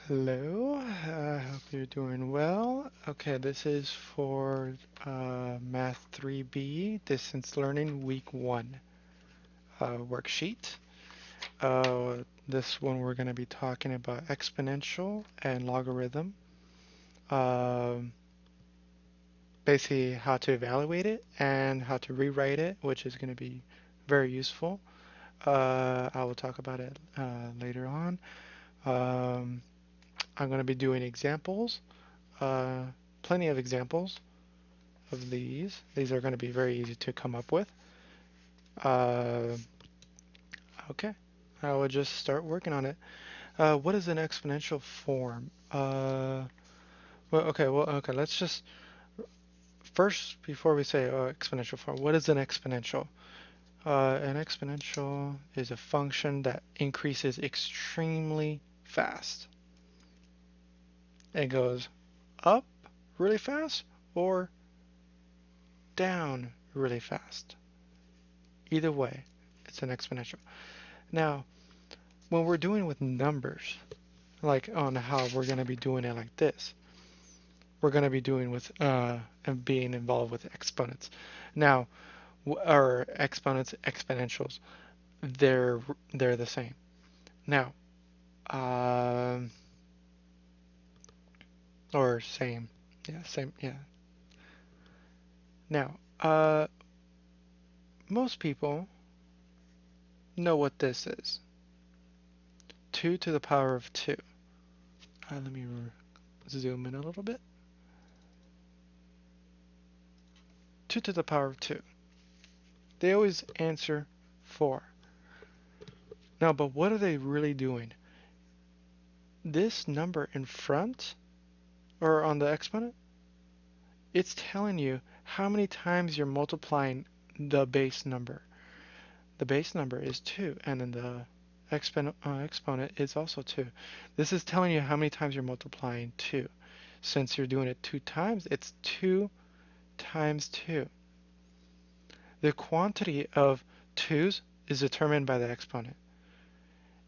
Hello, I hope you're doing well. Okay, this is for Math 3B, Distance Learning Week 1 worksheet. This one we're going to be talking about exponential and logarithm. Um, Basically how to evaluate it and how to rewrite it, which is going to be very useful. I will talk about it later on. Um, I'm going to be doing examples, uh, plenty of examples of these. These are going to be very easy to come up with. Uh, okay, I will just start working on it. What is an exponential form? Okay, let's just first, before we say exponential form, what is an exponential? An exponential is a function that increases extremely fast. It goes up really fast or down really fast. Either way, it's an exponential. Now, when we're doing with numbers, like on how we're going to be doing it like this, we're going to be doing with and being involved with exponents. Now, our exponents, exponentials, they're the same. Now, um, or same, yeah, same, yeah. Now, most people know what this is. 2 to the power of 2. Let me zoom in a little bit. 2 to the power of 2. They always answer 4. Now, but what are they really doing? This number in front, or on the exponent, it's telling you how many times you're multiplying the base number. The base number is 2, and then the exponent is also 2. This is telling you how many times you're multiplying 2. Since you're doing it 2 times, it's 2 times 2. The quantity of 2's is determined by the exponent.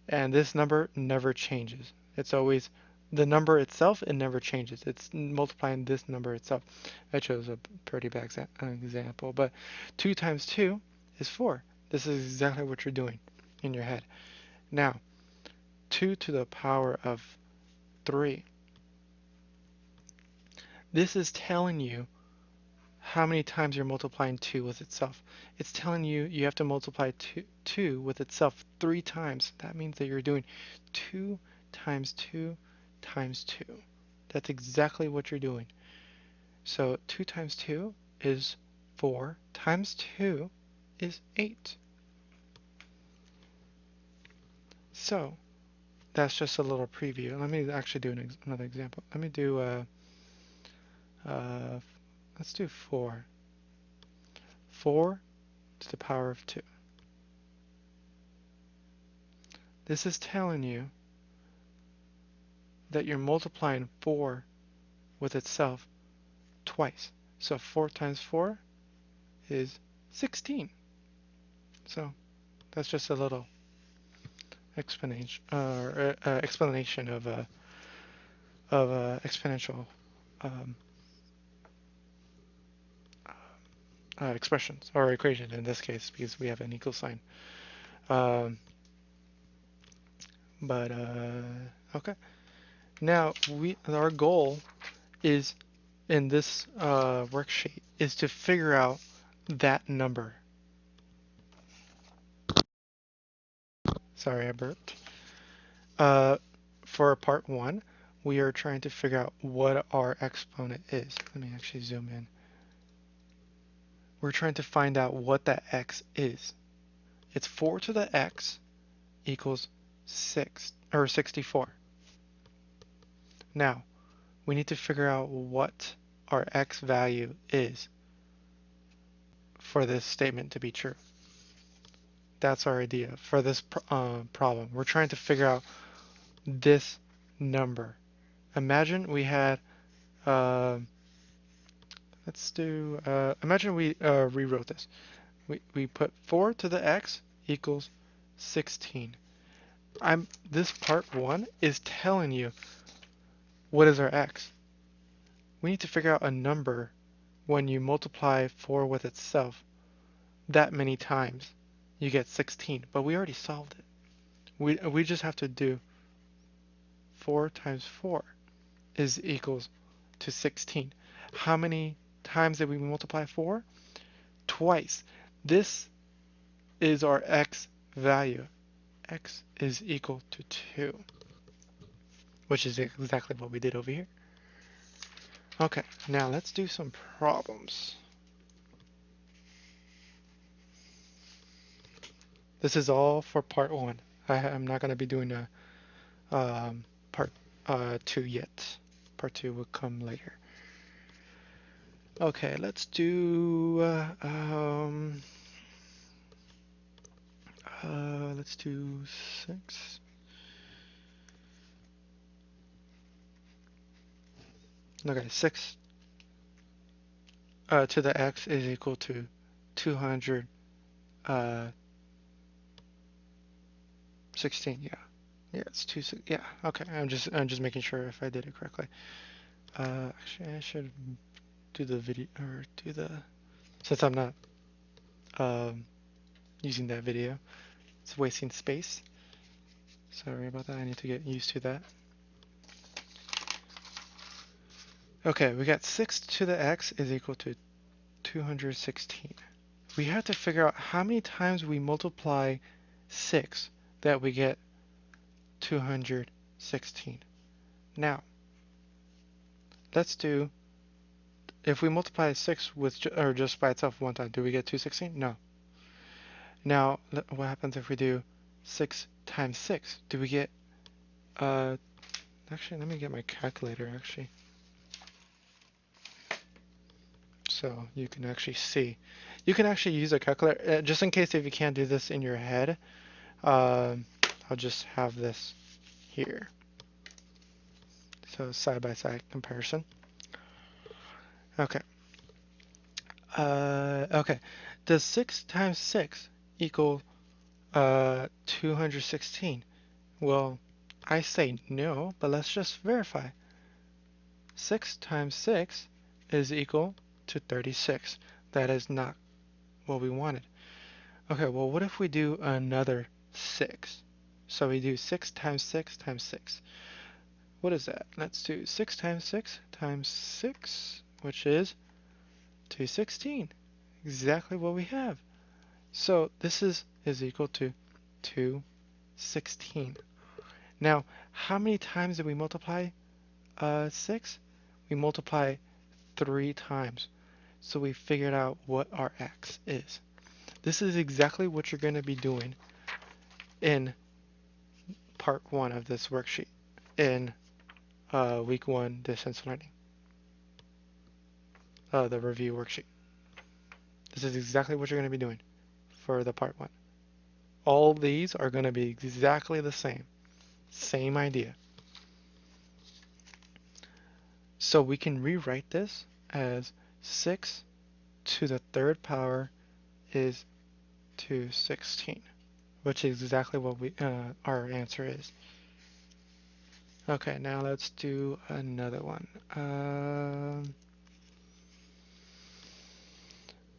And this number never changes. It's always the number itself, it never changes. It's multiplying this number itself. I chose a pretty bad example, but 2 times 2 is 4. This is exactly what you're doing in your head. Now, 2 to the power of 3. This is telling you how many times you're multiplying 2 with itself. It's telling you you have to multiply 2 with itself 3 times. That means that you're doing 2 times 2 times 2. That's exactly what you're doing. So 2 times 2 is 4 times 2 is 8. So that's just a little preview. Let me actually do another example. Let me do, let's do 4. 4 to the power of 2. This is telling you that you're multiplying 4 with itself twice. So 4 times 4 is 16. So that's just a little explanation of exponential um, expressions or equation in this case because we have an equal sign. Um, but okay. Now our goal is in this worksheet is to figure out that number. Sorry, I burped. Uh, for part 1, we are trying to figure out what our exponent is. Let me actually zoom in. We're trying to find out what that x is. It's 4 to the x equals 6 or 64. Now, we need to figure out what our x value is for this statement to be true. That's our idea for this problem. We're trying to figure out this number. Imagine we had, imagine we rewrote this. We put 4 to the x equals 16. This part 1 is telling you what is our x? We need to figure out a number when you multiply 4 with itself that many times. You get 16, but we already solved it. We just have to do 4 times 4 is equals to 16. How many times did we multiply 4? Twice. This is our x value. X is equal to 2, which is exactly what we did over here. Okay, now let's do some problems. This is all for part 1. I'm not going to be doing a part 2 yet. Part 2 will come later. Okay, let's do let's do 6. Okay, 6 to the x is equal to 216. Yeah, it's 2. Yeah, okay. I'm just making sure if I did it correctly. Actually, I should do the video or do the since I'm not using that video. It's wasting space. Sorry about that. I need to get used to that. Okay, we got 6 to the x is equal to 216. We have to figure out how many times we multiply 6 that we get 216. Now, let's do, if we multiply 6 with or just by itself one time, do we get 216? No. Now, what happens if we do 6 times 6? Do we get, actually, let me get my calculator, actually. So you can actually see. You can actually use a calculator, just in case if you can't do this in your head, I'll just have this here. So side-by-side comparison. Okay. Okay. Does 6 times 6 equal 216? Well, I say no, but let's just verify. 6 times 6 is equal to 36. That is not what we wanted. Okay, well, what if we do another 6? So we do 6 times 6 times 6. What is that? Let's do 6 times 6 times 6, which is 216. Exactly what we have. So this is equal to 216. Now, how many times did we multiply 6? We multiply 3 times. So we figured out what our x is. This is exactly what you're going to be doing in part 1 of this worksheet in week 1 distance learning, the review worksheet. This is exactly what you're going to be doing for the part 1. All these are going to be exactly the same idea. So we can rewrite this as 6 to the 3rd power is 216, which is exactly what our answer is. Okay, now let's do another one.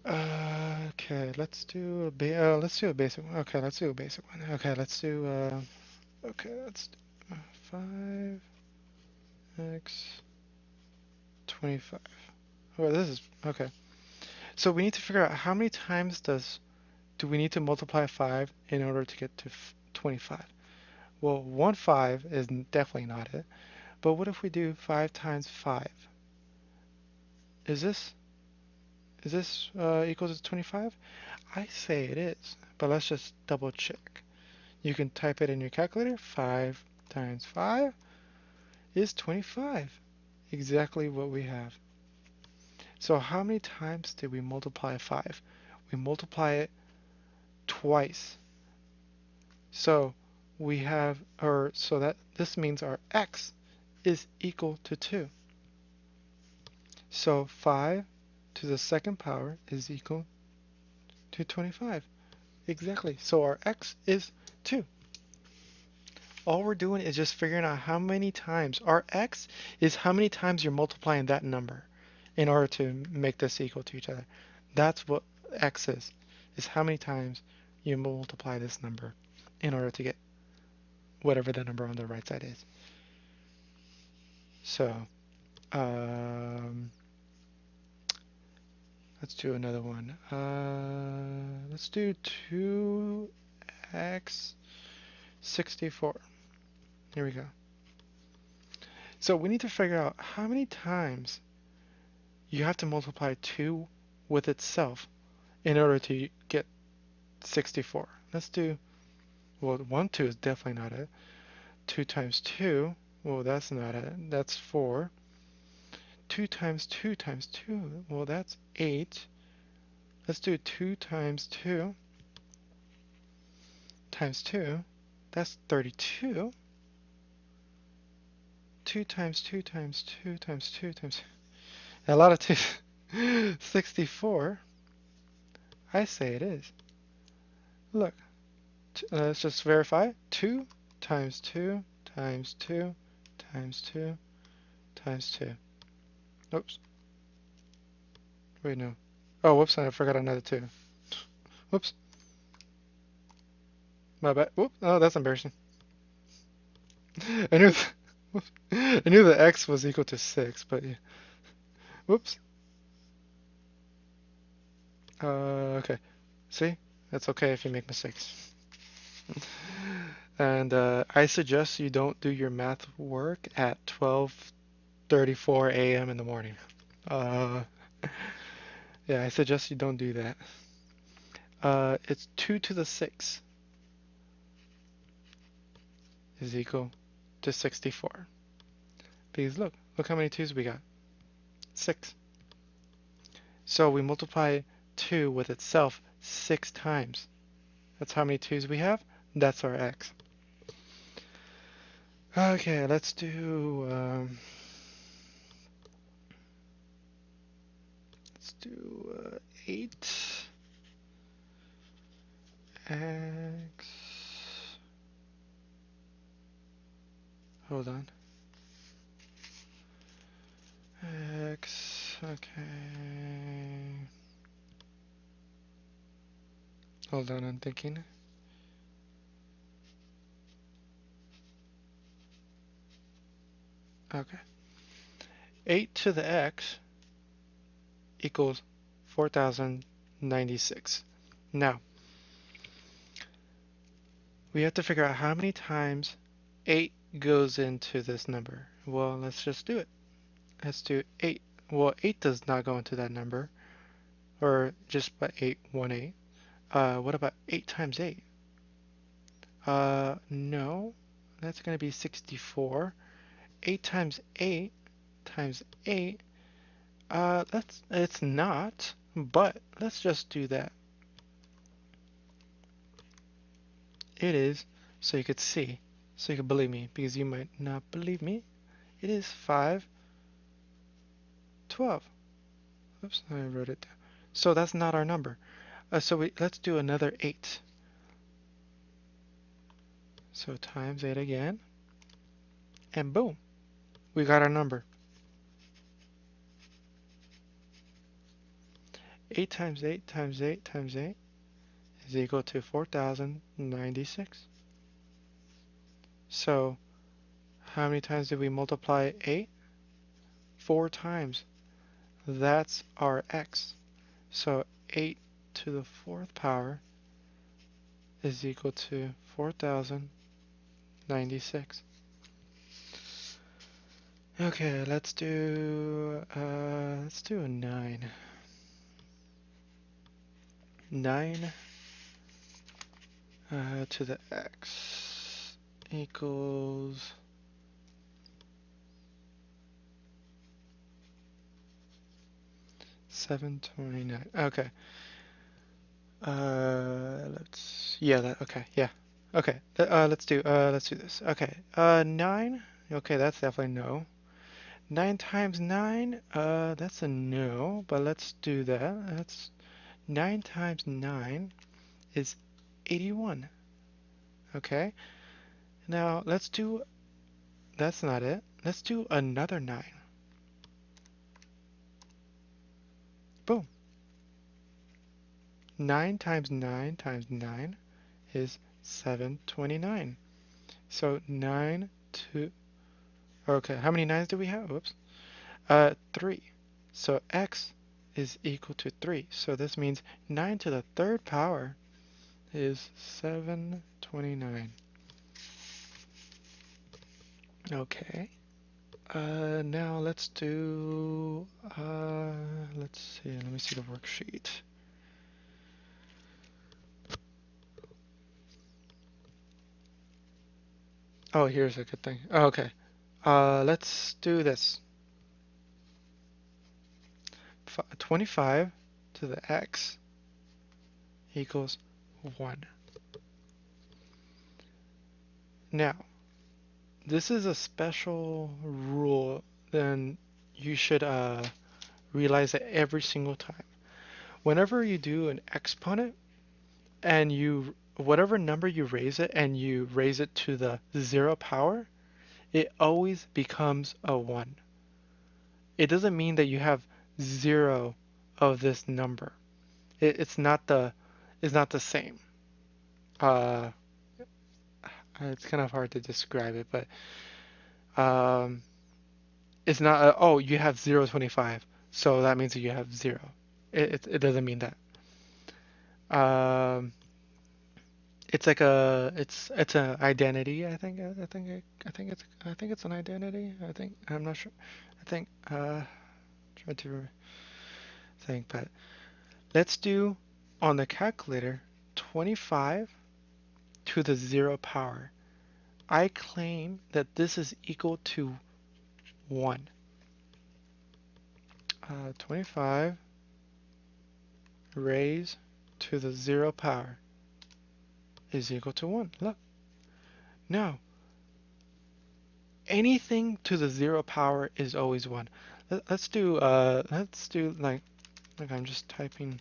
Okay, let's do a basic one. Okay, let's do a basic one. Okay, let's do 5x 25. Oh, this is okay. So we need to figure out how many times do we need to multiply 5 in order to get to 25? Well, 1 5 is definitely not it. But what if we do 5 times 5? Is this equals to 25? I say it is, but let's just double check. You can type it in your calculator. 5 times 5 is 25. Exactly what we have. So how many times did we multiply 5? We multiply it twice. So we have, so that this means our x is equal to 2. So 5 to the 2nd power is equal to 25. Exactly. So our x is 2. All we're doing is just figuring out how many times. Our x is how many times you're multiplying that number in order to make this equal to each other. That's what x is how many times you multiply this number in order to get whatever the number on the right side is. So, um, let's do another one. Let's do 2x 64. Here we go. So we need to figure out how many times you have to multiply 2 with itself in order to get 64. Let's do, well, 1, 2 is definitely not it. 2 times 2, well, that's not it. That's 4. 2 times 2 times 2, well, that's 8. Let's do 2 times 2 times 2. That's 32. 2 times 2 times 2 times 2 times a lot of 2. 64. I say it is. Look, let's just verify. 2 times 2 times 2 times 2 times 2. Oops. Wait, no. Oh, whoops, I forgot another 2. Whoops. My bad. Whoop. Oh, that's embarrassing. I knew I knew the x was equal to 6, but yeah. Whoops. Okay. See? That's okay if you make mistakes. And I suggest you don't do your math work at 12:34 a.m. in the morning. Uh, yeah, I suggest you don't do that. It's 2 to the 6 is equal to 64. Because look how many 2's we got. 6. So we multiply 2 with itself 6 times. That's how many 2's we have. That's our x. Okay, let's do 8 x. Hold on. X. Okay. Hold on, I'm thinking. Okay. 8 to the x equals 4096. Now, we have to figure out how many times 8 goes into this number. Well, let's just do it. Let's do 8. Well, 8 does not go into that number, or just by 8, 1, 8. What about 8 times 8? No, that's going to be 64. 8 times 8 times 8, it's not, but let's just do that. It is, so you could see, so you could believe me, because you might not believe me. It is 5, 12. Oops, I wrote it down. So that's not our number. Let's do another 8. So times 8 again, and boom, we got our number. 8 times 8 times 8 times 8 is equal to 4096. So how many times did we multiply 8? 4 times. That's our x. So 8 to the 4th power is equal to 4096. Okay, let's do a 9. 9 to the x equals 729. Okay. Okay, yeah. Okay. Let's do this. Okay. 9. Okay, that's definitely no. 9 times 9, that's a no, but let's do that. That's 9 times 9 is 81. Okay. Now let's do, that's not it. Let's do another 9. Boom. 9 times 9 times 9 is 729. So 9 to, okay, how many 9s do we have? Whoops. 3. So x is equal to 3. So this means 9 to the third power is 729. Okay. Now let's do, let's see, let me see the worksheet. Oh, here's a good thing. Oh, okay. Let's do this. 25 to the x equals 1. Now, this is a special rule, then you should realize that every single time. Whenever you do an exponent and you, whatever number you raise it and you raise it to the 0 power, it always becomes a 1. It doesn't mean that you have 0 of this number. It's not the same. Uh, it's kind of hard to describe it, but um, it's not, oh, you have 0.25, so that means that you have 0. It doesn't mean that. Um, it's like it's an identity, I think. I think it's an identity. I'm not sure. I think try to think, but let's do on the calculator 25 to the 0 power. I claim that this is equal to 1. 25 raised to the 0 power is equal to 1. Look. Now, anything to the 0 power is always 1. Let's do like I'm just typing.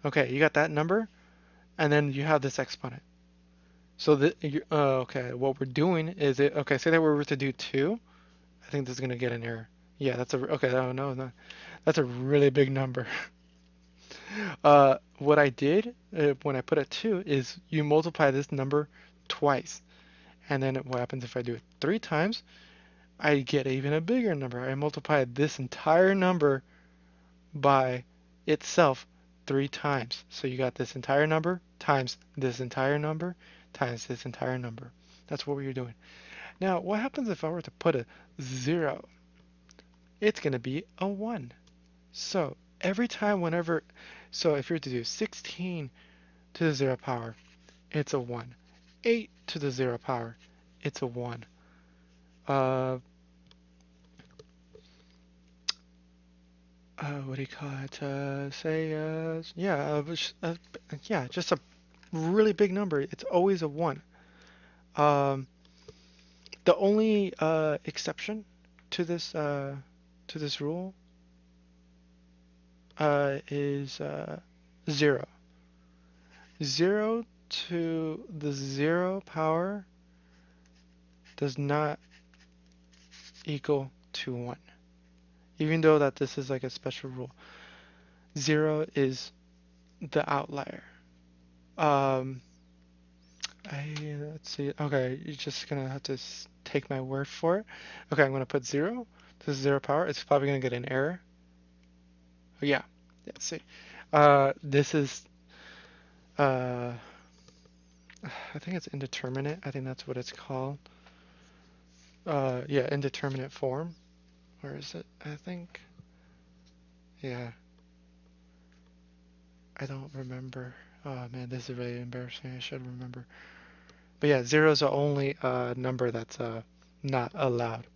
Okay, you got that number, and then you have this exponent. So okay, what we're doing is okay, say that we were to do 2. I think this is gonna get an error. Yeah, that's okay. No, that's a really big number. What I did when I put a 2 is you multiply this number twice. And then what happens if I do it 3 times? I get even a bigger number. I multiply this entire number by itself 3 times. So you got this entire number times this entire number times this entire number. That's what we're doing. Now, what happens if I were to put a 0? It's going to be a 1. So every time so if you're to do 16 to the 0 power, it's a 1. 8 to the 0 power, it's a 1. What do you call it? Yeah, just a really big number. It's always a 1. Um, the only exception to this rule is 0. 0 to the 0 power does not equal to 1. Even though that this is like a special rule. 0 is the outlier. Um, let's see. Okay, you're just gonna have to take my word for it. Okay, I'm gonna put 0 to the 0 power. It's probably gonna get an error. Oh, yeah. Yeah, see. This is, uh, I think it's indeterminate. I think that's what it's called. Yeah, indeterminate form. Where is it? I think, yeah. I don't remember. Oh man, this is really embarrassing. I should remember. But yeah, 0 is the only number that's not allowed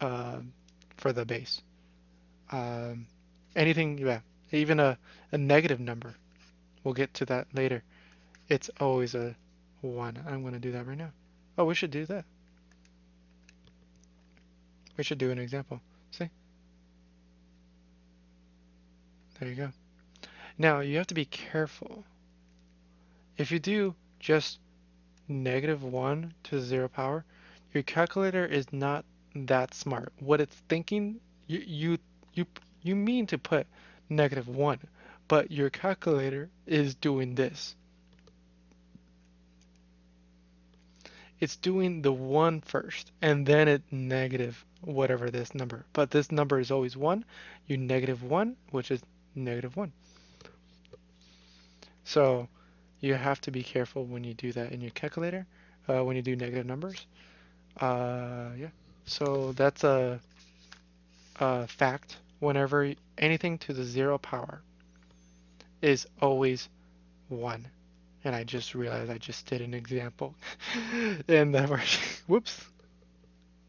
um, for the base. Um, anything, yeah, even a negative number. We'll get to that later. It's always a 1. I'm going to do that right now. Oh, we should do that. We should do an example. See? There you go. Now, you have to be careful. If you do just -1 to the 0 power, your calculator is not that smart. What it's thinking, you you mean to put -1, but your calculator is doing this. It's doing the 1 first, and then it negative whatever this number. But this number is always 1. You -1, which is -1. So you have to be careful when you do that in your calculator, when you do negative numbers. Yeah. So that's a fact. Whenever anything to the 0 power is always 1. And I just realized I just did an example. And that was, whoops.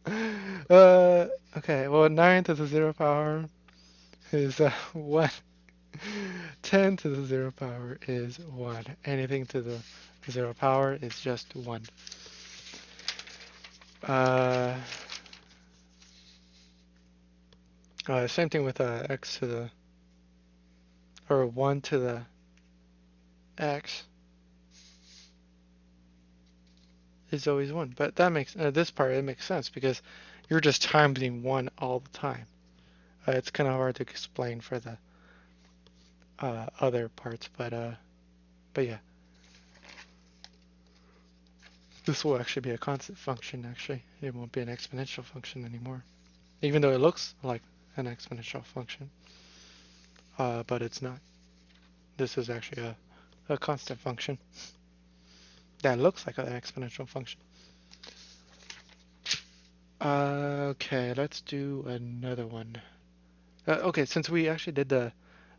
Okay, well, 9 to the 0 power is 1. 10 to the 0 power is 1. Anything to the 0 power is just 1. Uh, Same thing with x to the, or 1 to the x is always 1. But that makes, this part, it makes sense because you're just timesing 1 all the time. It's kind of hard to explain for the other parts, but yeah. This will actually be a constant function, actually. It won't be an exponential function anymore. Even though it looks like an exponential function, but it's not. This is actually a constant function that looks like an exponential function. Okay, let's do another one. Okay, since we actually did the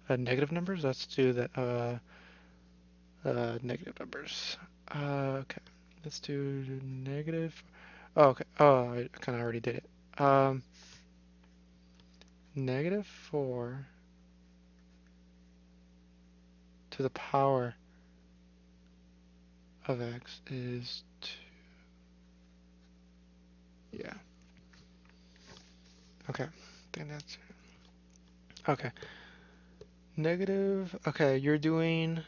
negative numbers, let's do the negative numbers. Okay, let's do negative. Oh, okay. Oh, I kind of already did it. -4 to the power of x is 2. Yeah. Okay. I think that's okay. Negative. Okay, you're doing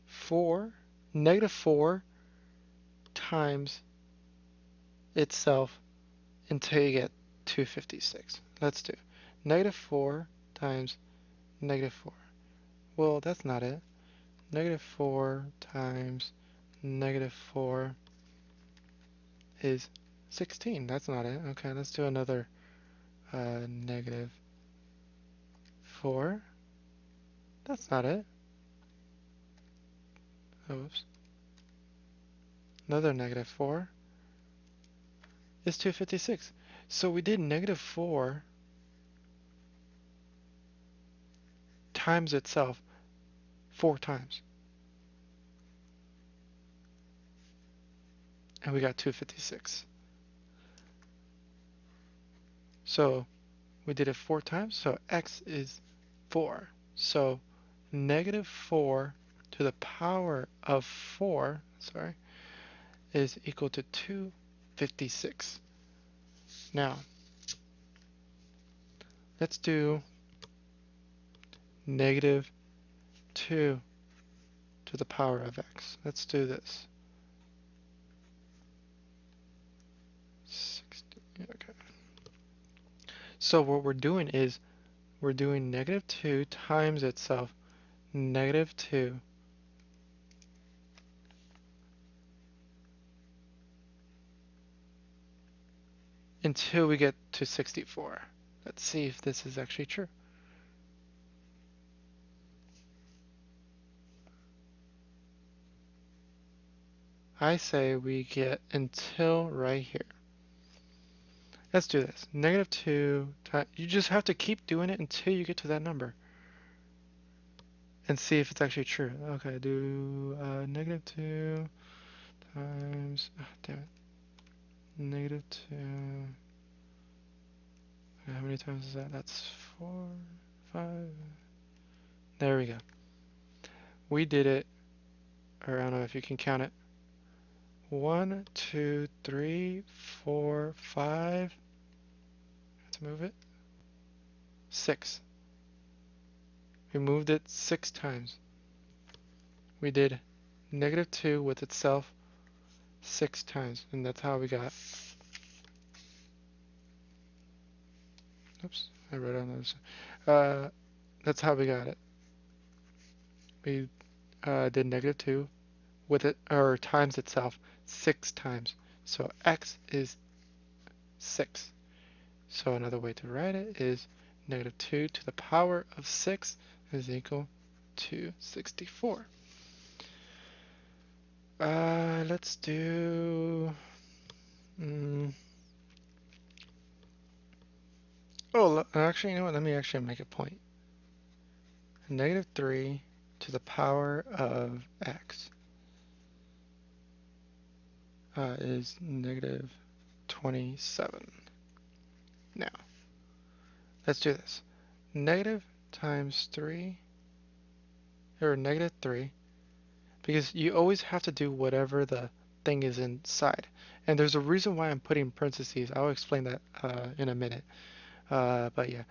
4. -4 times itself until you get 256. Let's do -4 times -4. Well, that's not it. -4 times -4 is 16. That's not it. Okay, let's do another -4. That's not it. Oops. Another -4 is 256. So we did -4 times itself 4 times. And we got 256. So we did it 4 times, so x is 4. So -4 to the power of 4, sorry, is equal to 256. Now, let's do -2 to the power of x. Let's do this. 60, okay. So what we're doing is we're doing -2 times itself, -2 until we get to 64. Let's see if this is actually true. I say we get until right here. Let's do this. -2 times, you just have to keep doing it until you get to that number. And see if it's actually true. Okay, do -2 times, oh, damn it. -2, how many times is that? That's 4, 5. There we go. We did it, or I don't know if you can count it. 1, 2, 3, 4, 5. Let's move it. 6. We moved it 6 times. We did -2 with itself 6 times, and that's how we got, oops, I wrote on this. That's how we got it. We did -2 with it, or times itself 6 times. So x is 6. So another way to write it is -2 to the power of 6 is equal to 64. Let's do... oh, actually, you know what? Let me actually make a point. -3 to the power of x is -27. Now, let's do this. Negative times 3, or -3, because you always have to do whatever the thing is inside. And there's a reason why I'm putting parentheses. I'll explain that in a minute. But yeah,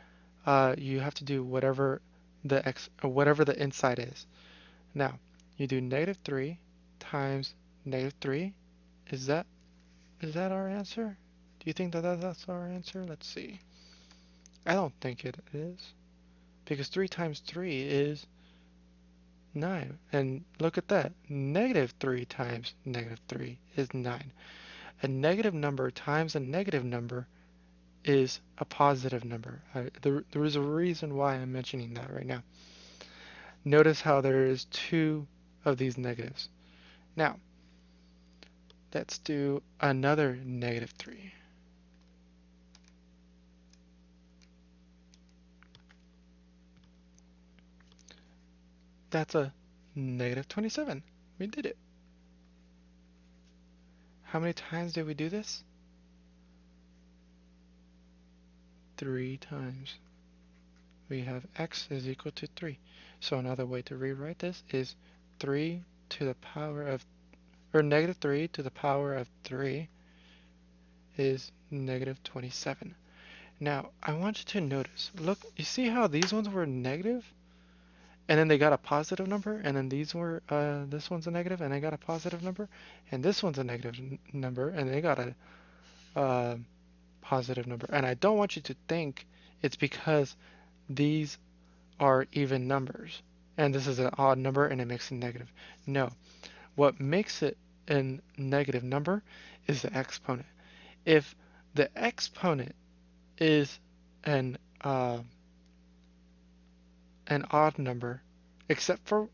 you have to do whatever the whatever the inside is. Now, you do -3 times -3. Is that our answer? Do you think that that's our answer? Let's see. I don't think it is, because 3 times 3 is 9. And look at that. -3 times -3 is 9. A negative number times a negative number is a positive number. There is a reason why I'm mentioning that right now. Notice how there is 2 of these negatives. Now, let's do another -3. That's a -27. We did it. How many times did we do this? 3 times. We have x is equal to 3. So another way to rewrite this is 3 to the power of, or -3 to the power of 3 is -27. Now, I want you to notice, look, you see how these ones were negative, and then they got a positive number, and then these were, this one's a negative, and they got a positive number, and this one's a negative number, and they got a positive number. And I don't want you to think it's because these are even numbers, and this is an odd number, and it makes it negative. No, what makes it a negative number is the exponent. If the exponent is an odd number, except for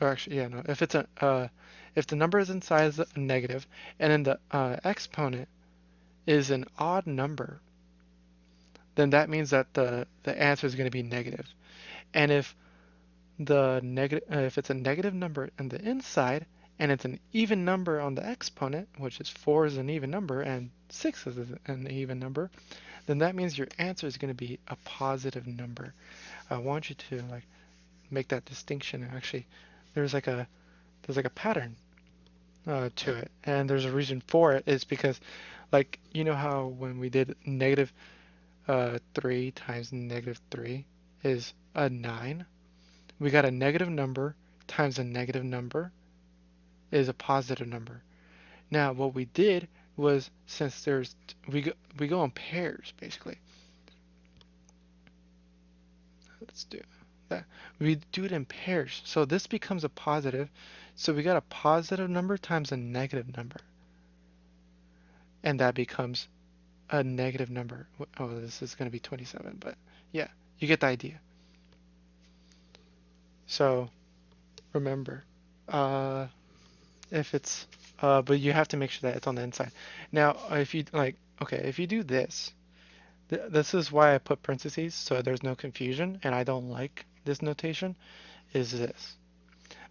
or actually, yeah, no, if it's if the number is inside is a negative, and then the exponent is an odd number, then that means that the answer is going to be negative. And if the negative, if it's a negative number on the inside and it's an even number on the exponent, which is 4 is an even number and 6 is an even number, then that means your answer is going to be a positive number. I want you to like make that distinction. Actually, there's like a pattern to it, and there's a reason for it. Is because, like, you know how when we did -3 times -3 is a 9. We got a negative number times a negative number is a positive number. Now, what we did was, since we go in pairs basically. Let's do that. We do it in pairs, so this becomes a positive. So we got a positive number times a negative number, and that becomes a negative number. Oh, this is going to be 27, but yeah, you get the idea. So remember, uh, if it's, but you have to make sure that it's on the inside. Now, if you like, okay, if you do this, this is why I put parentheses so there's no confusion, and I don't like this notation, is this.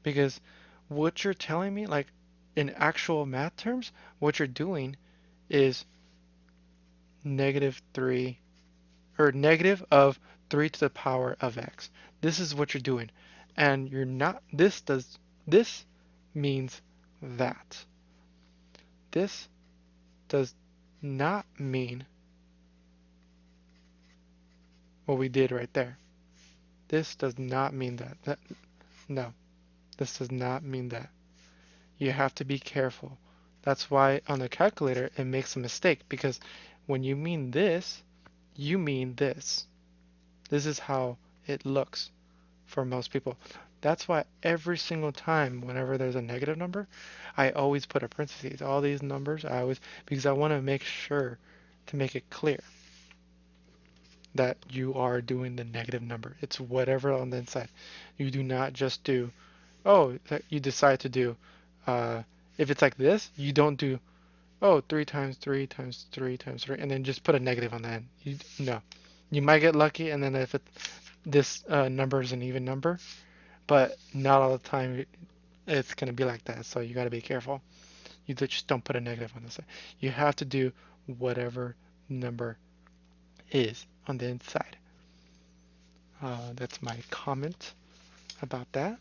Because what you're telling me, like in actual math terms, what you're doing is -3, or negative of 3 to the power of x. This is what you're doing. And you're not, this means that. This does not mean what we did right there. This does not mean that. No, this does not mean that. You have to be careful. That's why on the calculator it makes a mistake, because when you mean this, you mean this. This is how it looks for most people. That's why every single time whenever there's a negative number, I always put a parentheses. All these numbers, because I want to make sure to make it clear that you are doing the negative number. It's whatever on the inside. You do not just do, oh, you decide to do, uh, if it's like this, you don't do, oh, 3 times 3 times 3 times 3, and then just put a negative on the end. No. You might get lucky, and then if this number is an even number, but not all the time it's going to be like that, so you got to be careful. You just don't put a negative on the side. You have to do whatever number is on the inside. That's my comment about that.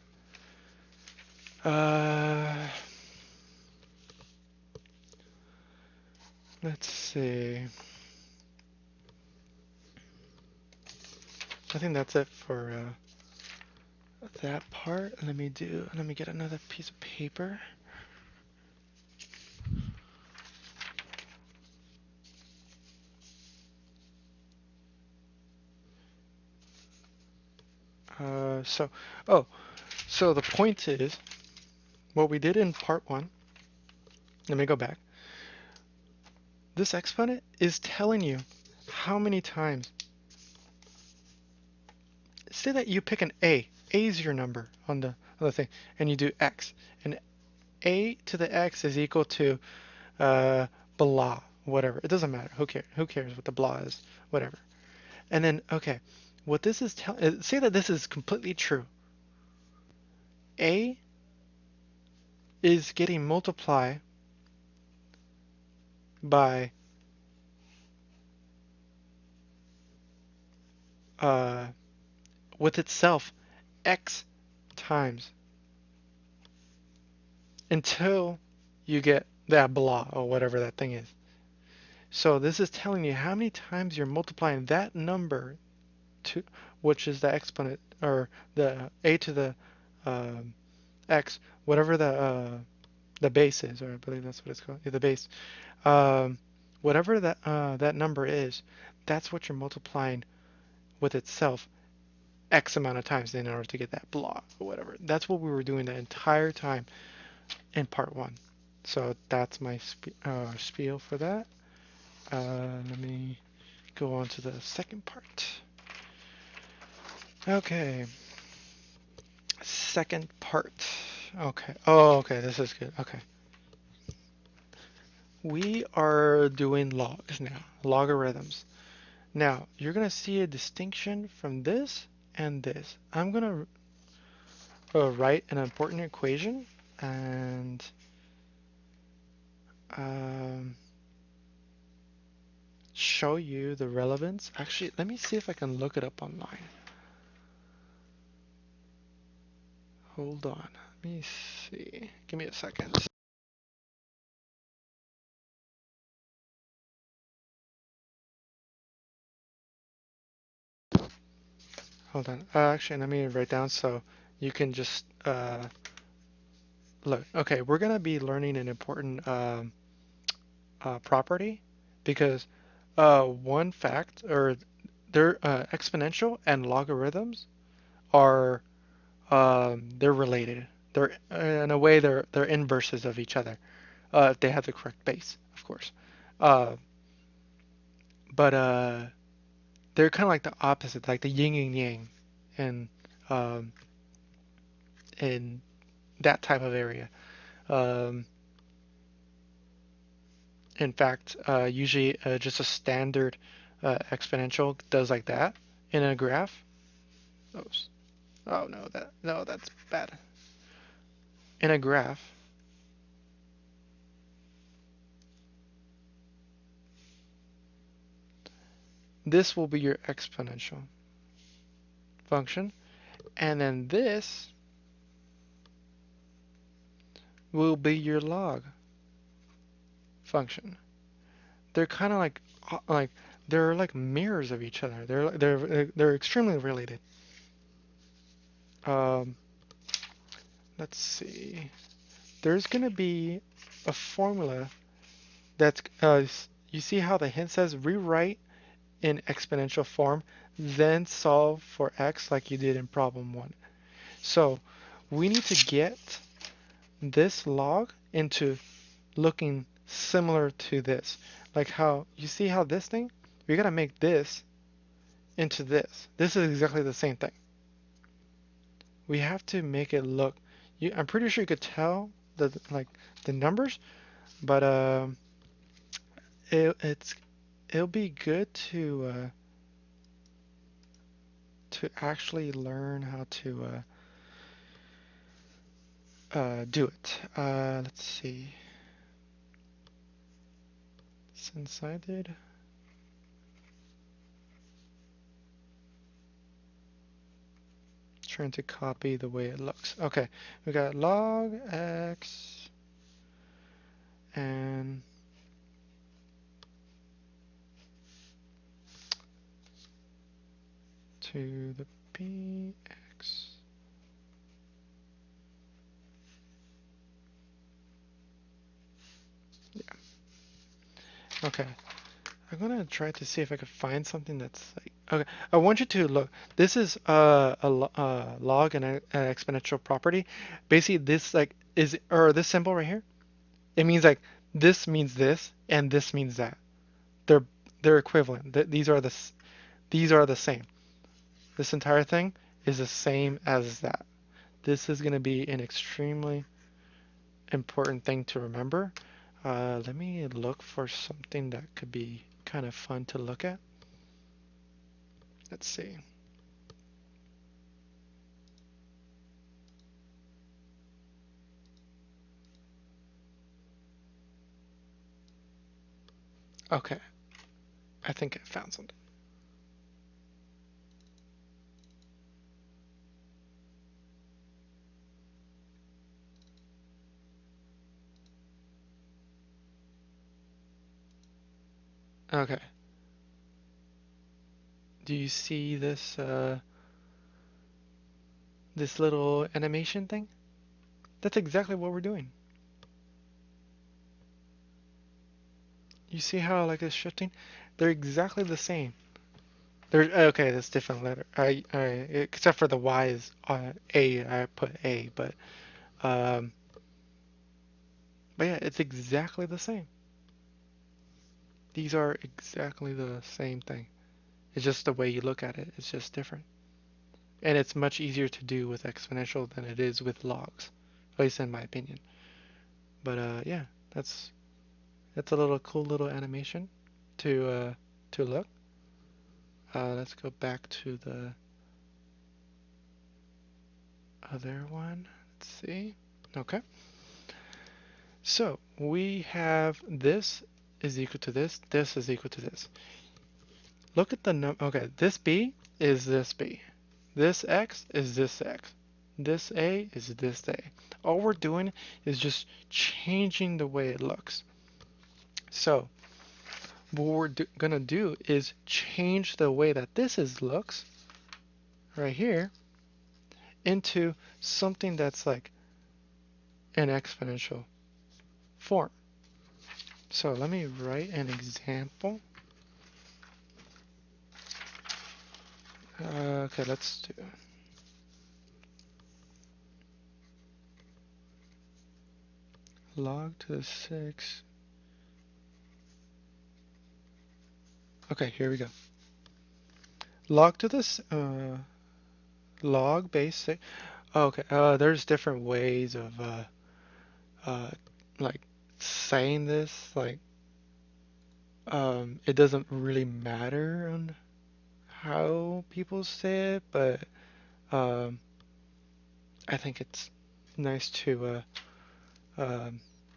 Let's see. I think that's it for that part. Let me get another piece of paper. So the point is, what we did in part 1, let me go back. This exponent is telling you how many times. Say that you pick an A. A is your number on the thing, and you do X. And A to the X is equal to blah, whatever. It doesn't matter. Who cares? Who cares what the blah is? Whatever. And then, okay, what this is telling, say that this is completely true. A is getting multiplied by with itself X times until you get that blah or whatever that thing is. So this is telling you how many times you're multiplying that number to, which is the exponent, or the a to the x, whatever the base is, or I believe that's what it's called, the base. Whatever that number is, that's what you're multiplying with itself x amount of times in order to get that blah or whatever. That's what we were doing the entire time in part 1. So that's my spiel for that. Let me go on to the second part. Okay. Second part. Okay. Oh, okay. This is good. Okay. We are doing logs now, logarithms. Now, you're going to see a distinction from this and this. I'm going to write an important equation and show you the relevance. Actually, let me see if I can look it up online. Hold on. Let me see. Give me a second. Hold on. Actually, let me write down so you can just look. Okay, we're going to be learning an important property, because one fact, or they're exponential and logarithms are they're related. They're in a way they're inverses of each other. If they have the correct base, of course. Uh, but they're kind of like the opposite, like the yin and yang, and um, in that type of area. Um, in fact, usually just a standard exponential does like that in a graph. Oops. Oh no, that's bad. In a graph, this will be your exponential function, and then this will be your log function. They're kind of like they're like mirrors of each other. They're extremely related. Um, let's see. there's going to be a formula that's, you see how the hint says rewrite in exponential form, then solve for x like you did in problem 1. So we need to get this log into looking similar to this. Like how, you see how this thing, we got to make this into this. This is exactly the same thing. We have to make it look, I'm pretty sure you could tell the numbers, but it'll be good to actually learn how to do it. Let's see. Since I did. Trying to copy the way it looks. Okay, we got log x and to the bx. Yeah. Okay. I'm gonna try to see if I can find something that's like, okay. I want you to look. This is log and an exponential property. Basically, this like is or this symbol right here. It means like this means this and this means that. They're they're equivalent. These are the same. This entire thing is the same as that. This is gonna be an extremely important thing to remember. Let me look for something that could be kind of fun to look at. Let's see. Okay, I think I found something. Okay. Do you see this little animation thing? That's exactly what we're doing. You see how like it's shifting? They're exactly the same. They're okay. That's different letter. Except for the Y is A. I put A, um, but yeah, it's exactly the same. These are exactly the same thing. It's just the way you look at it. It's just different. And it's much easier to do with exponential than it is with logs, at least in my opinion. But yeah, that's a little cool little animation to look. Let's go back to the other one. Let's see. Okay. So we have this is equal to this. This is equal to this. Look at the okay, this B is this B. This X is this X. This A is this A. All we're doing is just changing the way it looks. So what we're gonna do is change the way that looks right here into something that's like an exponential form. So let me write an example. Okay, let's do log to the 6. Okay, here we go. Log to this log base 6. Okay, there's different ways of uh, like saying this. Like, it doesn't really matter on how people say it, but um, I think it's nice to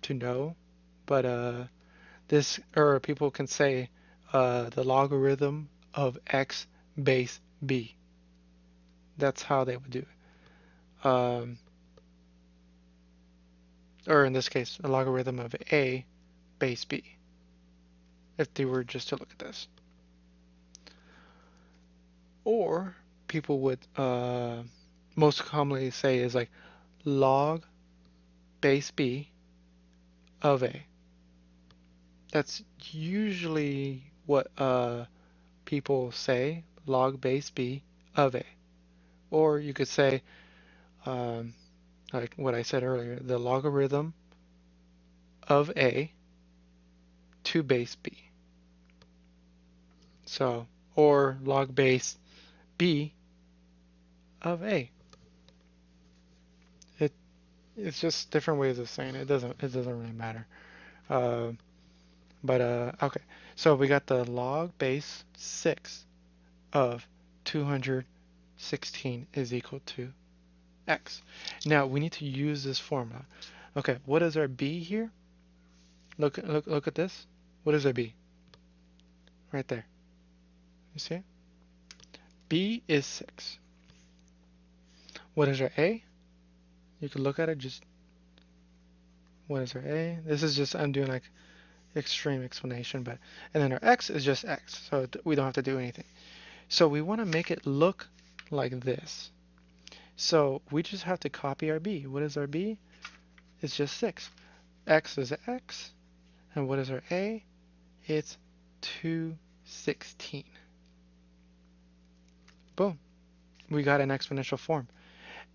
know. But this or people can say the logarithm of x base b. That's how they would do it. Or in this case, a logarithm of a base b. If they were just to look at this, or people would most commonly say is like log base b of a. That's usually what people say, log base b of a. Or you could say, um, like what I said earlier, the logarithm of a to base b. So, or log base b of a. It it's just different ways of saying it. It doesn't really matter. Uh, but okay. So we got the log base 6 of 216 is equal to x. Now we need to use this formula. Okay, what is our b here? Look at this. What is our b? Right there. You see it? B is 6. What is our a? You can look at it. Just what is our a? This is just I'm doing like extreme explanation, but and then our x is just x, so we don't have to do anything. So we want to make it look like this. So we just have to copy our b. What is our b? It's just 6. X is x, and what is our a? It's 216. Boom. We got an exponential form.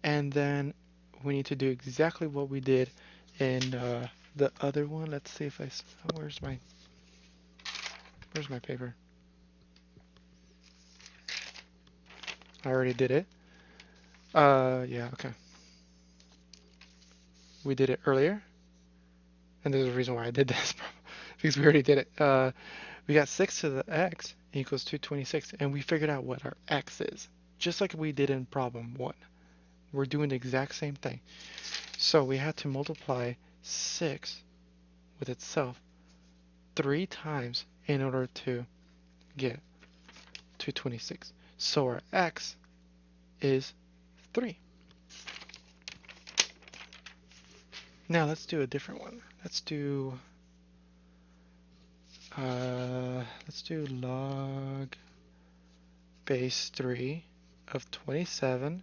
And then we need to do exactly what we did in the other one. Let's see if where's my paper? I already did it. Yeah, okay. We did it earlier, and there's a reason why I did this because we already did it. We got 6 to the x equals 226, and we figured out what our x is, just like we did in problem 1. We're doing the exact same thing. So we had to multiply 6 with itself 3 times in order to get 226. So our x is 3. Now let's do a different one. Let's do log base 3 of 27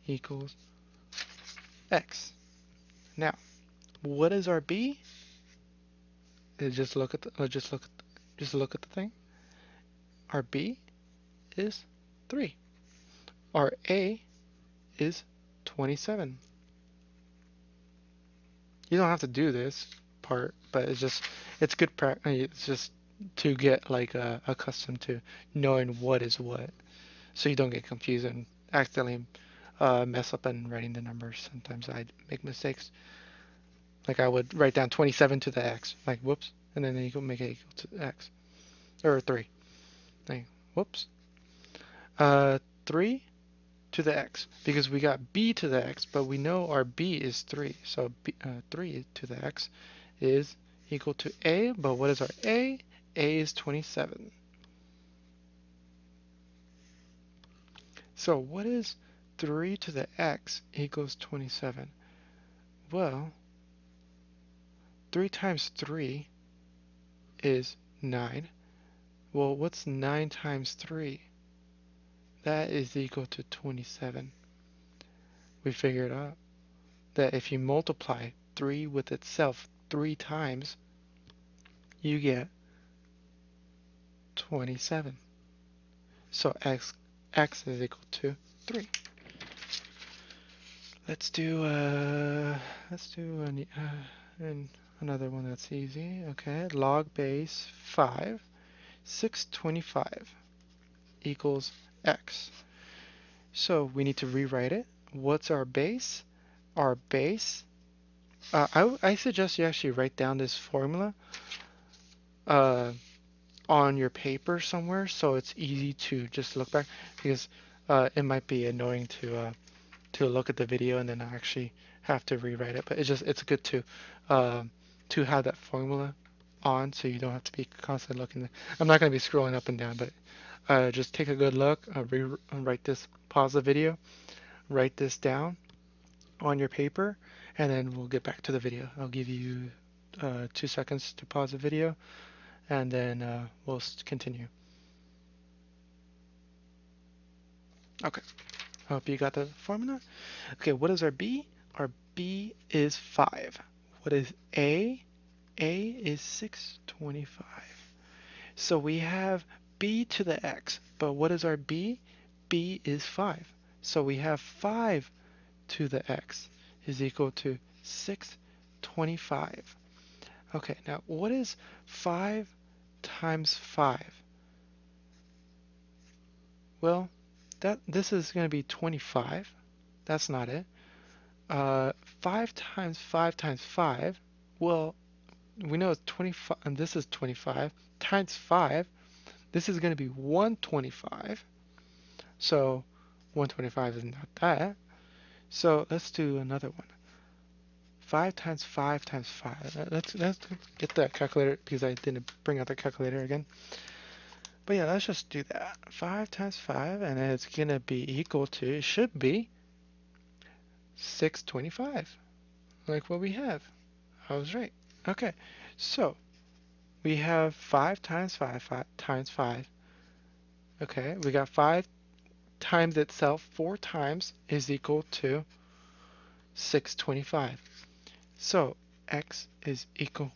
equals x. Now, what is our b? Just look at the thing. Our b is 3. Our a is 27. You don't have to do this part, but it's good practice. It's just to get like accustomed to knowing what is what, so you don't get confused and accidentally mess up in writing the numbers. Sometimes I make mistakes. Like I would write down 27 to the x, like whoops, and then you can make it equal to x or 3. Like whoops. 3 to the x because we got b to the x, but we know our b is 3. So 3 to the x is equal to a, but what is our a? A is 27. So what is 3 to the x equals 27? Well, 3 times 3 is 9. Well, what's 9 times 3? That is equal to 27. We figured out that if you multiply 3 with itself 3 times, you get 27. So x is equal to 3. Let's do another one that's easy. Okay, log base 5, 625 equals x. So we need to rewrite it. What's our base? Our base, I suggest you actually write down this formula on your paper somewhere so it's easy to just look back, because it might be annoying to look at the video and then actually have to rewrite it. But it's good to have that formula on so you don't have to be constantly looking. I'm not going to be scrolling up and down, but just take a good look, write this, pause the video, write this down on your paper, and then we'll get back to the video. I'll give you 2 seconds to pause the video, and then we'll continue. Okay, I hope you got the formula. Okay, what is our b? Our B is 5. What is A? A is 625. So we have B to the x, but what is our B? B is 5. So we have 5 to the x is equal to 625. Okay, now what is 5 times 5? Well, this is going to be 25. That's not it. 5 times 5 times 5, well, we know it's 25, and this is 25, times 5, this is going to be 125. So 125 is not that. So let's do another one. 5 times 5 times 5. Let's get that calculator because I didn't bring out the calculator again. But yeah, let's just do that. 5 times 5, and it's going to be equal to, it should be 625, like what we have. I was right. Okay, so we have 5 times 5 times 5. Okay, we got 5 times itself 4 times is equal to 625. So x is equal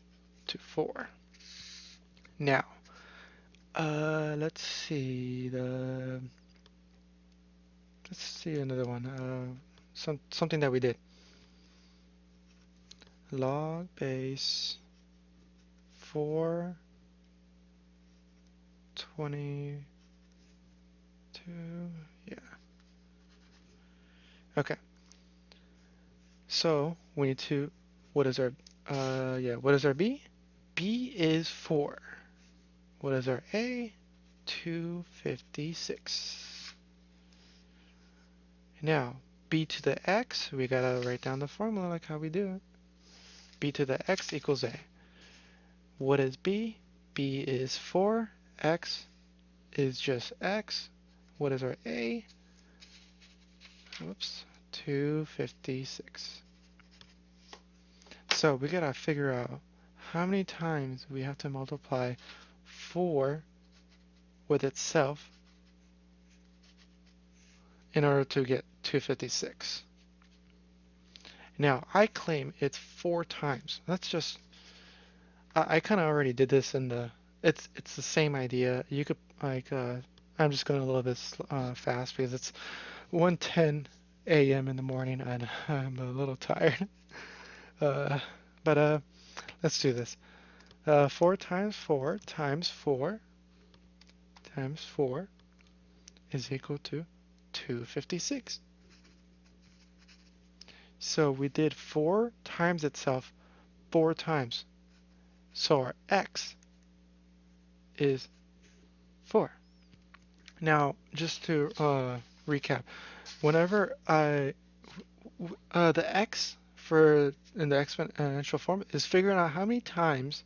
to 4. Now, let's see another one. Something that we did. Log base 422. Yeah. Okay. So we need to. What is our? What is our B? B is 4. What is our A? 256. Now, b to the x, we gotta write down the formula like how we do it. B to the x equals a. What is b? B is 4. X is just x. What is our a? Whoops, 256. So we gotta figure out how many times we have to multiply 4 with itself in order to get 256. Now, I claim it's 4 times. That's just, I kind of already did this in the, it's the same idea. You could, like, I'm just going a little bit fast because it's 1:10 a.m. in the morning and I'm a little tired. Uh, but let's do this. 4 times 4 times 4 times 4 is equal to 256. So we did 4 times itself 4 times. So our x is 4. Now, just to recap, whenever the x for in the exponential form is figuring out how many times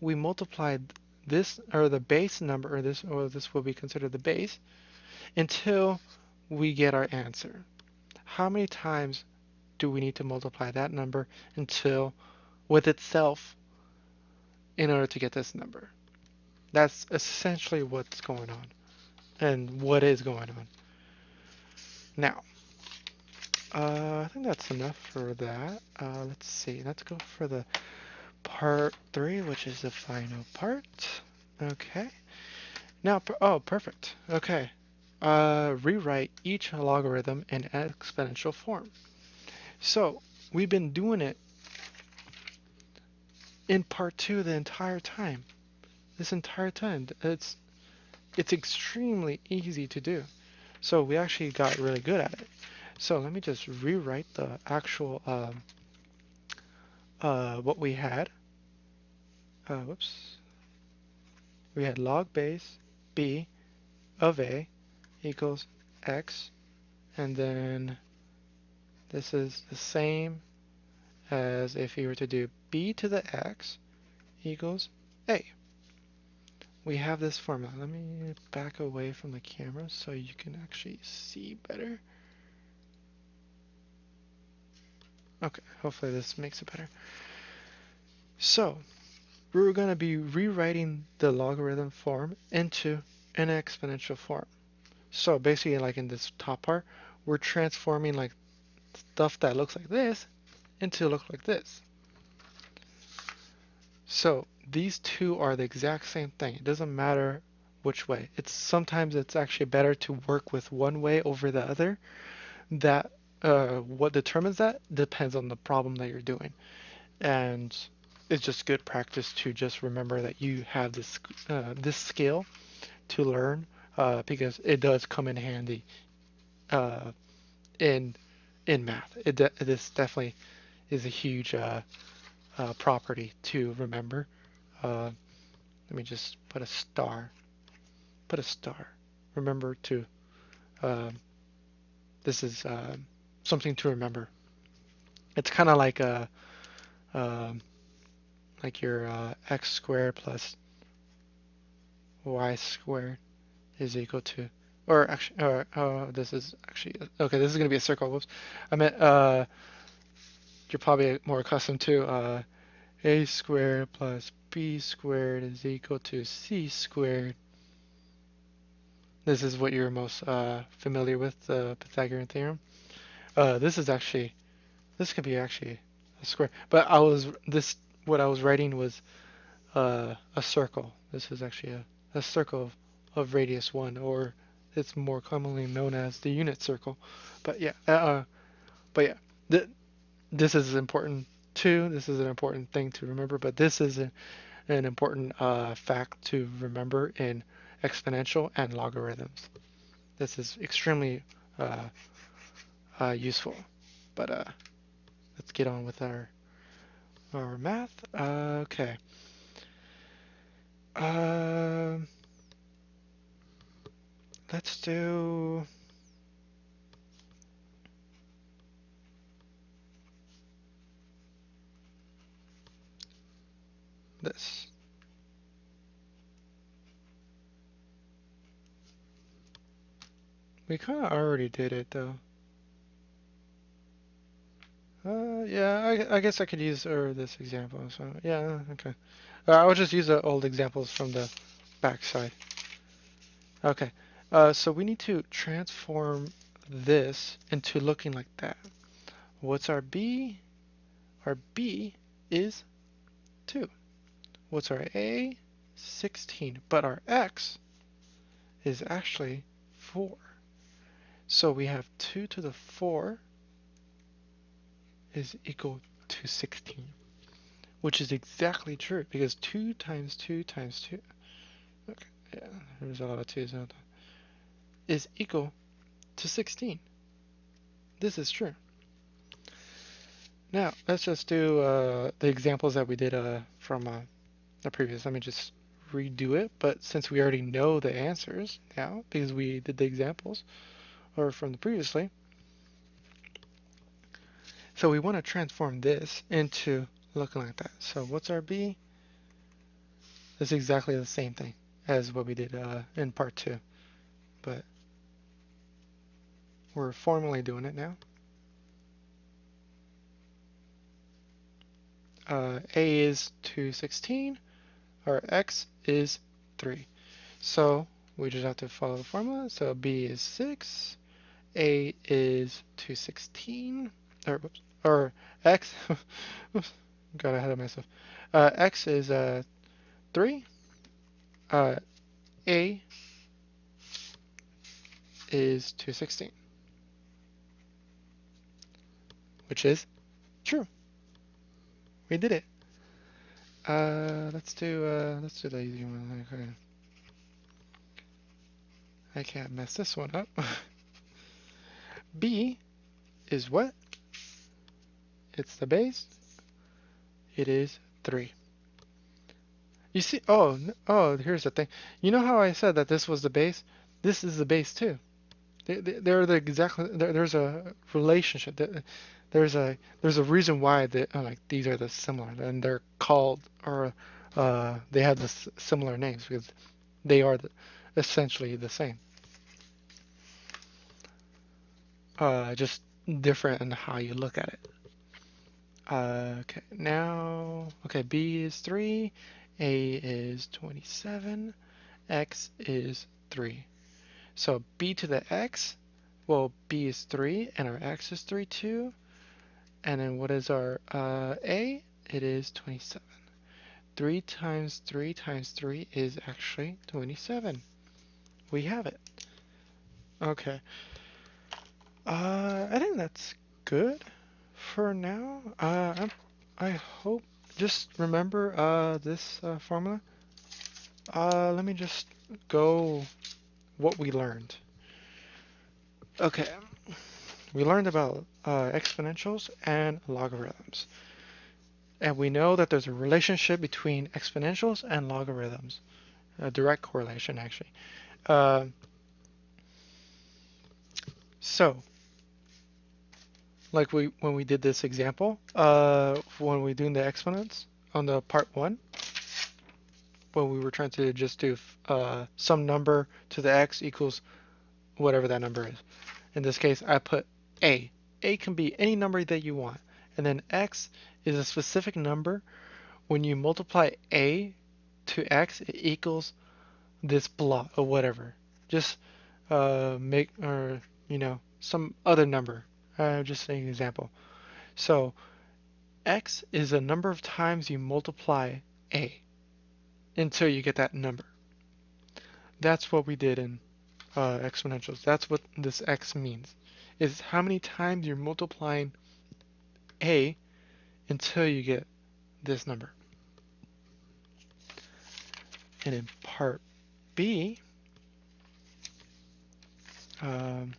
we multiplied this or the base number or this will be considered the base until we get our answer. How many times do we need to multiply that number until with itself in order to get this number? That's essentially what's going on and what is going on. Now, I think that's enough for that. Let's see. Let's go for the part 3, which is the final part. Okay. Now, oh, perfect. Okay. Rewrite each logarithm in exponential form. So, we've been doing it in part 2 the entire time. This entire time. It's extremely easy to do. So, we actually got really good at it. So, let me just rewrite the actual what we had. Whoops. We had log base b of a equals x, and then this is the same as if you were to do b to the x equals a. We have this formula. Let me back away from the camera so you can actually see better. Okay, hopefully this makes it better. So, we're going to be rewriting the logarithm form into an exponential form. So basically, like in this top part, we're transforming like stuff that looks like this and to look like this. So these two are the exact same thing. It doesn't matter which way. Sometimes it's actually better to work with one way over the other. That what determines that depends on the problem that you're doing, and it's just good practice to just remember that you have this skill to learn, because it does come in handy uh, in math. This definitely is a huge property to remember. Uh, Let me just put a star. Put a star. Remember to. Um, this is something to remember. It's kind of um, like your x squared plus y squared is equal to, or actually, this is actually okay. This is gonna be a circle. Whoops. I meant you're probably more accustomed to a squared plus b squared is equal to c squared. This is what you're most familiar with, the Pythagorean theorem. This is actually, this could be actually a square, but what I was writing was a circle. This is actually a circle of radius 1, or it's more commonly known as the unit circle. But yeah, th this is important too. This is an important thing to remember, but this is an important fact to remember in exponential and logarithms. This is extremely uh, useful. But let's get on with our math. Okay. Um, let's do this. We kind of already did it though. Yeah, I guess I could use this example. So yeah, okay. I'll just use the old examples from the backside. Okay. So we need to transform this into looking like that. What's our b? Our b is 2. What's our a? 16. But our x is actually 4. So we have 2 to the 4 is equal to 16, which is exactly true because 2 times 2 times 2, okay, yeah, there's a lot of 2's out there, is equal to 16. This is true. Now, let's just do the examples that we did from the previous. Let me just redo it, but since we already know the answers now, because we did the examples, or from the previously, so we want to transform this into looking like that. So what's our b? It's exactly the same thing as what we did in part 2, but we're formally doing it now. A is 216, our x is 3. So we just have to follow the formula. So b is 6, a is 216, or x, got ahead of myself. X is 3, a is 216, which is true. We did it. Let's do the easy one. Okay. I can't mess this one up. B is what? It's the base. It is 3. You see? Oh, here's the thing. You know how I said that this was the base? This is the base too. They're the exactly. There's a relationship. There's a reason why like these are the similar, and they're called, or they have the similar names because they are essentially the same. Just different in how you look at it. Okay, now, okay, B is 3, A is 27, X is 3. So B to the X, well, B is 3 and our X is 3 too. And then what is our A? It is 27. 3 times 3 times 3 is actually 27. We have it. Okay. I think that's good for now. I hope. Just remember this formula. Let me just go what we learned. Okay, we learned about exponentials and logarithms. And we know that there's a relationship between exponentials and logarithms. A direct correlation, actually. Uh, so, like when we did this example, when we doing the exponents on the part one, when we were trying to just do some number to the x equals whatever that number is. In this case, I put a. A can be any number that you want. And then x is a specific number. When you multiply a to x, it equals this block or whatever. Just make, or, some other number. Just an example. So x is a number of times you multiply a until you get that number. That's what we did in exponentials. That's what this x means. Is how many times you're multiplying a until you get this number. And in part B, um,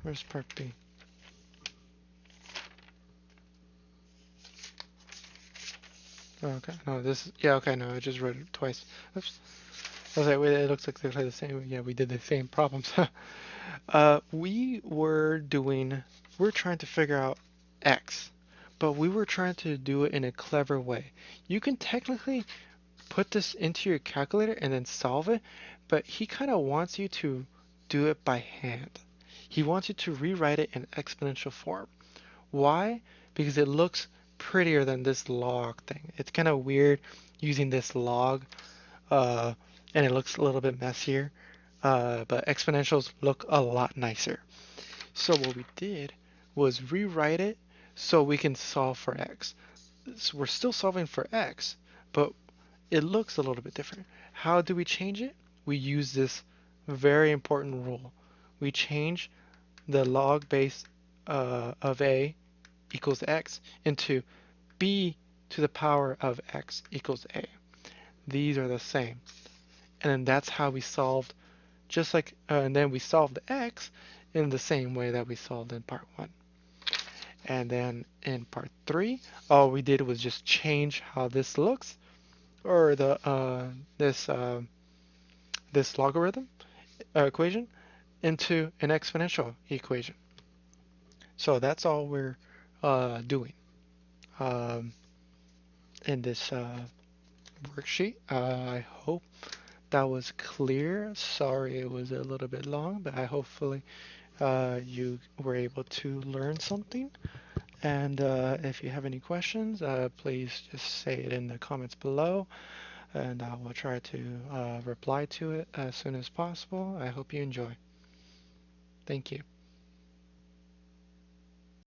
where's part B? Oh, okay, no, okay, no, I just wrote it twice. Oops. I was like, wait, it looks like they play the same. Yeah, we did the same problems. We're trying to figure out x, but we were trying to do it in a clever way. You can technically put this into your calculator and then solve it, but he kind of wants you to do it by hand. He wants you to rewrite it in exponential form. Why? Because it looks prettier than this log thing. It's kind of weird using this log, uh, and it looks a little bit messier, but exponentials look a lot nicer. So what we did was rewrite it so we can solve for x. So we're still solving for x, but it looks a little bit different. How do we change it? We use this very important rule. We change the log base of a equals x into b to the power of x equals a. These are the same. And then that's how we solved, and then we solved the x in the same way that we solved in part 1. And then in part 3, all we did was just change how this looks, or this logarithm equation into an exponential equation. So that's all we're doing um, in this worksheet. I hope that was clear. Sorry it was a little bit long, but hopefully you were able to learn something. And if you have any questions, please just say it in the comments below, and I will try to reply to it as soon as possible. I hope you enjoy. Thank you.